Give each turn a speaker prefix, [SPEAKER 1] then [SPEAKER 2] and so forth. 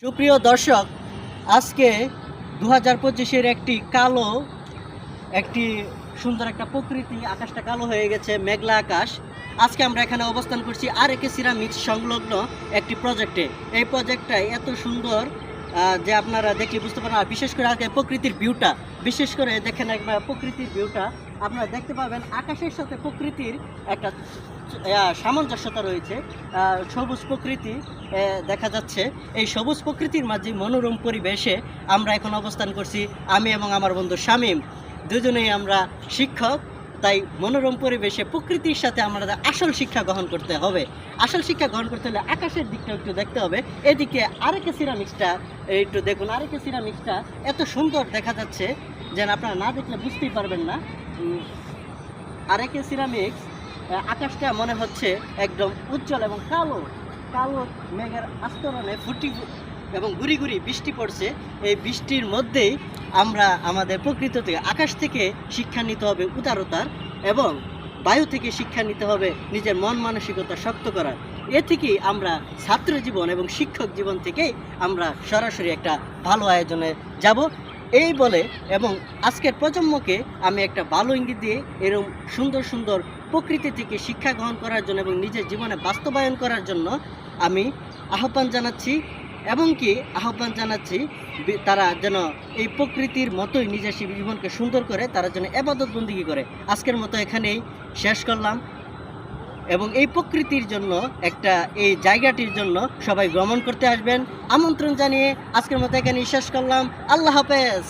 [SPEAKER 1] সুপ্রিয় দর্শক, আজকে 2025-এর একটি সুন্দর একটা প্রকৃতি। আকাশটা কালো হয়ে গেছে, মেঘলা আকাশ। আজকে আমরা এখানে অবস্থান করছি আর.এ.কে সিরামিক্স সংলগ্ন একটি প্রজেক্টে। এই প্রজেক্টটাই এত সুন্দর যে আপনারা দেখলে বুঝতে পারেন। আর বিশেষ করে আজকে প্রকৃতির ভিউটা, বিশেষ করে দেখেন একবার প্রকৃতির ভিউটা আপনারা দেখতে পাবেন। আকাশের সাথে প্রকৃতির একটা সামঞ্জস্যতা রয়েছে। সবুজ প্রকৃতি দেখা যাচ্ছে। এই সবুজ প্রকৃতির মাঝে মনোরম পরিবেশে আমরা এখন অবস্থান করছি। আমি এবং আমার বন্ধু শামীম দুজনেই আমরা শিক্ষক। তাই মনোরম পরিবেশে প্রকৃতির সাথে আমরা আসল শিক্ষা গ্রহণ করতে হবে। আসল শিক্ষা গ্রহণ করতে হলে আকাশের দিকটা একটু দেখতে হবে। এদিকে আর.এ.কে সিরামিক্সটা একটু দেখুন। আর.এ.কে সিরামিক্সটা এত সুন্দর দেখা যাচ্ছে যেন আপনারা না দেখলে বুঝতেই পারবেন না। আর.এ.কে সিরামিক্স আকাশটা মনে হচ্ছে একদম উজ্জ্বল এবং কালো কালো মেঘের আস্তরণে এবং গুড়ি গুড়ি বৃষ্টি পড়ছে। এই বৃষ্টির মধ্যেই আমরা আমাদের প্রকৃতি থেকে, আকাশ থেকে শিক্ষা নিতে হবে উদারতার, এবং বায়ু থেকে শিক্ষা নিতে হবে নিজের মন মানসিকতা শক্ত করার। এ থেকেই আমরা ছাত্র জীবন এবং শিক্ষক জীবন থেকেই আমরা সরাসরি একটা ভালো আয়োজনে যাব এই বলে, এবং আজকের প্রজন্মকে আমি একটা ভালো ইঙ্গিত দিয়ে এরকম সুন্দর সুন্দর প্রকৃতি থেকে শিক্ষা গ্রহণ করার জন্য এবং নিজের জীবনে বাস্তবায়ন করার জন্য আমি আহ্বান জানাচ্ছি। এবং কি আহ্বান জানাচ্ছি তারা যেন এই প্রকৃতির মতোই নিজের জীবনকে সুন্দর করে, তারা যেন ইবাদত বন্দেগী করে। আজকের মতো এখানেই শেষ করলাম, এবং এই প্রকৃতির জন্য এই জায়গাটির জন্য সবাই ভ্রমণ করতে আসবেন আমন্ত্রণ জানিয়ে আজকের মতো এখানেই শেষ করলাম। আল্লাহ হাফেজ।